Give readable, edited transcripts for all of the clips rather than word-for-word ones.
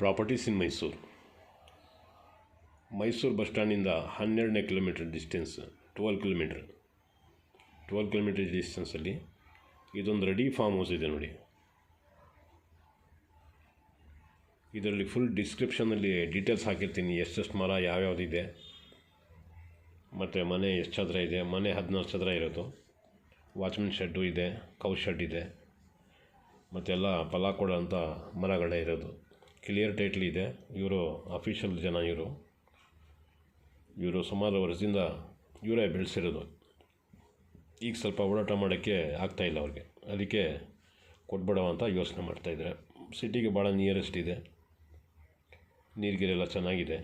Properties in Mysuru. Mysuru bus ಸ್ಟ್ಯಾಂಡಿಂದ 12ನೇ kilometre distance, 12 kilometre ಡಿಸ್ಟೆನ್ಸಲ್ಲಿ ಇದೊಂದು ರೆಡಿ ಫಾರ್ಮ್ ಹೌಸ್ ಇದೆ ನೋಡಿ. ಇದರಲ್ಲಿ ಫುಲ್ ಡಿಸ್ಕ್ರಿಪ್ಷನಲ್ಲಿ ಡೀಟೇಲ್ಸ್ ಹಾಕಿರ್ತೀನಿ, ಎಷ್ಟೆಷ್ಟು ಮರ ಯಾವ್ಯಾವುದಿದೆ ಮತ್ತು ಮನೆ ಎಷ್ಟು ಚದರ ಇದೆ. ಮನೆ 14 ಚದರ ಇರೋದು. ವಾಚ್ಮನ್ ಶೆಡ್ಡು ಇದೆ, ಕೌ ಶೆಡ್ ಇದೆ, ಮತ್ತೆಲ್ಲ ಫಲ ಕೊಡೋಂಥ ಮರಗಳೇ ಇರೋದು. ಕ್ಲಿಯರ್ ಟೈಟ್ಲ್ ಇದೆ. ಇವರು ಅಫಿಷಿಯಲ್ ಜನ. ಇವರು ಸುಮಾರು ವರ್ಷದಿಂದ ಇವರೇ ಬೆಳೆಸಿರೋದು. ಈಗ ಸ್ವಲ್ಪ ಓಡಾಟ ಮಾಡೋಕ್ಕೆ ಆಗ್ತಾಯಿಲ್ಲ ಅವ್ರಿಗೆ, ಅದಕ್ಕೆ ಕೊಟ್ಬಿಡೋ ಅಂತ ಯೋಚನೆ ಮಾಡ್ತಾಯಿದ್ದಾರೆ. ಸಿಟಿಗೆ ಭಾಳ ನಿಯರೆಸ್ಟ್ ಇದೆ, ನೀರಿಗೆಲ್ಲ ಚೆನ್ನಾಗಿದೆ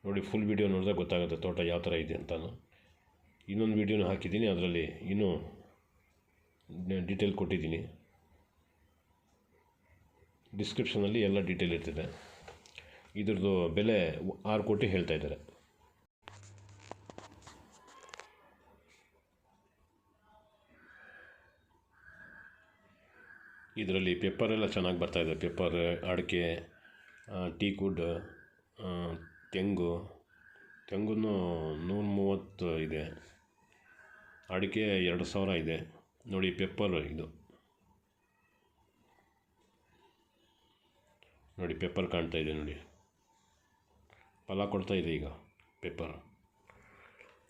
ನೋಡಿ. ಫುಲ್ ವೀಡಿಯೋ ನೋಡಿದ್ರೆ ಗೊತ್ತಾಗುತ್ತೆ ತೋಟ ಯಾವ ಥರ ಇದೆ ಅಂತಲೂ. ಇನ್ನೊಂದು ವೀಡಿಯೋನ ಹಾಕಿದ್ದೀನಿ, ಅದರಲ್ಲಿ ಇನ್ನೂ ಡೀಟೇಲ್ ಕೊಟ್ಟಿದ್ದೀನಿ. ಡಿಸ್ಕ್ರಿಪ್ಷನಲ್ಲಿ ಎಲ್ಲ ಡೀಟೇಲ್ ಇರ್ತದೆ. ಇದ್ರದ್ದು ಬೆಲೆ 6 ಕೋಟಿ ಹೇಳ್ತಾ ಇದ್ದಾರೆ. ಇದರಲ್ಲಿ ಪೇಪರೆಲ್ಲ ಚೆನ್ನಾಗಿ ಬರ್ತಾಯಿದೆ. ಪೇಪರ್, ಅಡಿಕೆ, ಟೀಕ್ವುಡ್, ತೆಂಗು 130 ಇದೆ. ಅಡಿಕೆ 2000 ಇದೆ ನೋಡಿ. ಪೇಪರ್ ಇದು ನೋಡಿ, ಪೇಪರ್ ಕಾಣ್ತಾ ಇದೆ ನೋಡಿ, ಫಲ ಕೊಡ್ತಾ ಇದೆ ಈಗ ಪೇಪರ್.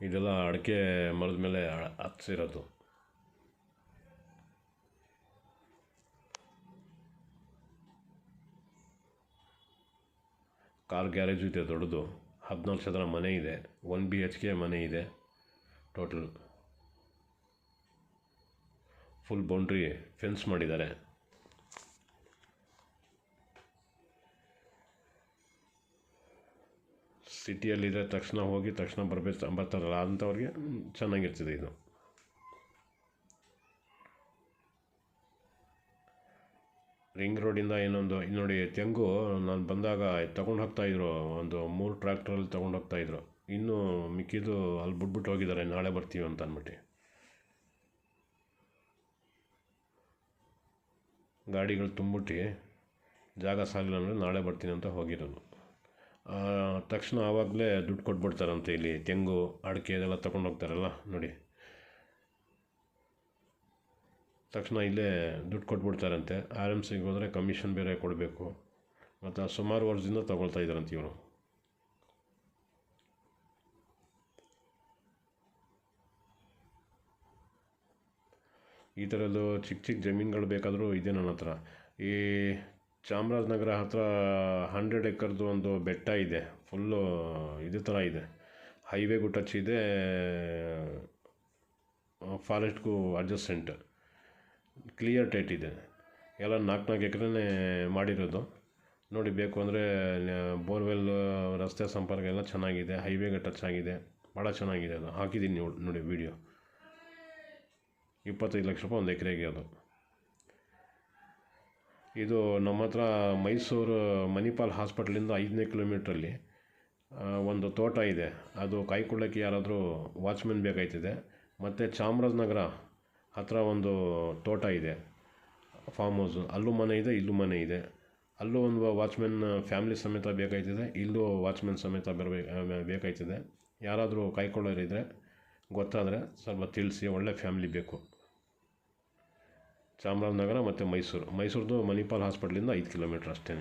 ಇದೆಲ್ಲ ಅಡಿಕೆ ಮರದ ಮೇಲೆ ಹತ್ತಿಸಿರೋದು. ಕಾರ್ ಗ್ಯಾರೇಜು ಇದೆ ದೊಡ್ಡದು. 14 ಚದರ ಮನೆ ಇದೆ. 1 BHK ಮನೆ ಇದೆ ಟೋಟಲ್. ಫುಲ್ ಬೌಂಡ್ರಿ ಫೆನ್ಸ್ ಮಾಡಿದ್ದಾರೆ. ಸಿಟಿಯಲ್ಲಿದ್ದರೆ ತಕ್ಷಣ ಹೋಗಿ ತಕ್ಷಣ ಬರ್ತಾರಲ್ಲ ಅಂಥವ್ರಿಗೆ ಚೆನ್ನಾಗಿರ್ತದೆ ಇದು. ರಿಂಗ್ ರೋಡಿಂದ ಇನ್ನೊಂದು ನೋಡಿ, ತೆಂಗು ನಾನು ಬಂದಾಗ ತಗೊಂಡು ಹೋಗ್ತಾಯಿದ್ರು. ಒಂದು 3 ಟ್ರ್ಯಾಕ್ಟ್ರಲ್ಲಿ ತೊಗೊಂಡು ಹೋಗ್ತಾಯಿದ್ರು. ಇನ್ನೂ ಮಿಕ್ಕಿದ್ದು ಅಲ್ಲಿ ಬಿಟ್ಬಿಟ್ಟು ಹೋಗಿದ್ದಾರೆ, ನಾಳೆ ಬರ್ತೀವಿ ಅಂತ ಅಂದ್ಬಿಟ್ಟು. ಗಾಡಿಗಳು ತುಂಬಿಟ್ಟು ಜಾಗ ಸಾಲಿಲ್ಲ ಅಂದರೆ ನಾಳೆ ಬರ್ತೀನಿ ಅಂತ ಹೋಗಿರೋದು. ತಕ್ಷಣ ಆವಾಗಲೇ ದುಡ್ಡು ಕೊಟ್ಬಿಡ್ತಾರಂತೆ. ಇಲ್ಲಿ ತೆಂಗು, ಅಡಿಕೆ ಇದೆಲ್ಲ ತೊಗೊಂಡು ಹೋಗ್ತಾರಲ್ಲ ನೋಡಿ, ತಕ್ಷಣ ಇಲ್ಲೇ ದುಡ್ಡು ಕೊಟ್ಬಿಡ್ತಾರಂತೆ. RMCಗೆ ಹೋದರೆ ಕಮಿಷನ್ ಬೇರೆ ಕೊಡಬೇಕು. ಮತ್ತು ಸುಮಾರು ವರ್ಷದಿಂದ ತೊಗೊಳ್ತಾ ಇದ್ದಾರಂತೆ ಇವರು. ಈ ಥರದ್ದು ಚಿಕ್ಕ ಜಮೀನುಗಳು ಬೇಕಾದರೂ ಇದೆ ನನ್ನ ಹತ್ರ. ಈ ಚಾಮರಾಜನಗರ ಹತ್ರ 100 ಎಕರ್ದು ಒಂದು ಬೆಟ್ಟ ಇದೆ. ಫುಲ್ಲು ಇದೇ ಥರ ಇದೆ, ಹೈವೇಗೂ ಟಚ್ ಇದೆ, ಫಾರೆಸ್ಟ್ಗೂ ಅಡ್ಜಸ್ಟೆಂಟ್. ಕ್ಲಿಯರ್ ಟೈಟ್ ಇದೆ. ಎಲ್ಲ 4 ಎಕರೆನೇ ಮಾಡಿರೋದು ನೋಡಿ. ಬೇಕು ಅಂದರೆ ಬೋರ್ವೆಲ್, ರಸ್ತೆ ಸಂಪರ್ಕ ಎಲ್ಲ ಚೆನ್ನಾಗಿದೆ, ಹೈವೇಗೆ ಟಚ್ ಆಗಿದೆ, ಭಾಳ ಚೆನ್ನಾಗಿದೆ. ಅದು ಹಾಕಿದ್ದೀನಿ ನೋಡಿ ವೀಡಿಯೋ. 25 ಲಕ್ಷ ರೂಪಾಯಿ ಒಂದು ಎಕರೆಗೆ ಅದು. ಇದು ನಮ್ಮ ಹತ್ರ ಮೈಸೂರು ಮಣಿಪಾಲ್ ಹಾಸ್ಪಿಟ್ಲಿಂದ 5ನೇ ಕಿಲೋಮೀಟ್ರಲ್ಲಿ ಒಂದು ತೋಟ ಇದೆ. ಅದು ಕಾಯ್ಕೊಳ್ಳೋಕ್ಕೆ ಯಾರಾದರೂ ವಾಚ್ಮೆನ್ ಬೇಕಾಯ್ತದೆ. ಮತ್ತು ಚಾಮರಾಜನಗರ ಹತ್ರ ಒಂದು ತೋಟ ಇದೆ, ಫಾರ್ಮ್ ಹೌಸು. ಅಲ್ಲೂ ಮನೆ ಇದೆ, ಇಲ್ಲೂ ಮನೆ ಇದೆ. ಅಲ್ಲೂ ಒಂದು ವಾಚ್ಮೆನ್ ಫ್ಯಾಮಿಲಿ ಸಮೇತ ಬೇಕಾಯ್ತದೆ, ಇಲ್ಲೂ ವಾಚ್ಮೆನ್ ಸಮೇತ ಬೇಕಾಯ್ತದೆ. ಯಾರಾದರೂ ಕಾಯ್ಕೊಳ್ಳೋರಿದ್ದರೆ ಗೊತ್ತಾದರೆ ಸ್ವಲ್ಪ ತಿಳಿಸಿ. ಒಳ್ಳೆ ಫ್ಯಾಮಿಲಿ ಬೇಕು. ಚಾಮರಾಜನಗರ ಮತ್ತು ಮೈಸೂರದು ಮಣಿಪಾಲ್ ಹಾಸ್ಪಿಟ್ಲಿಂದ 5 ಕಿಲೋಮೀಟ್ರ್ ಅಷ್ಟೇ.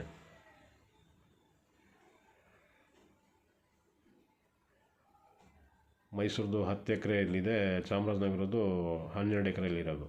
ಮೈಸೂರದು 10 ಎಕರೆಯಲ್ಲಿದೆ, ಚಾಮರಾಜನಗರದ್ದು 12 ಎಕರೆಯಲ್ಲಿರೋದು.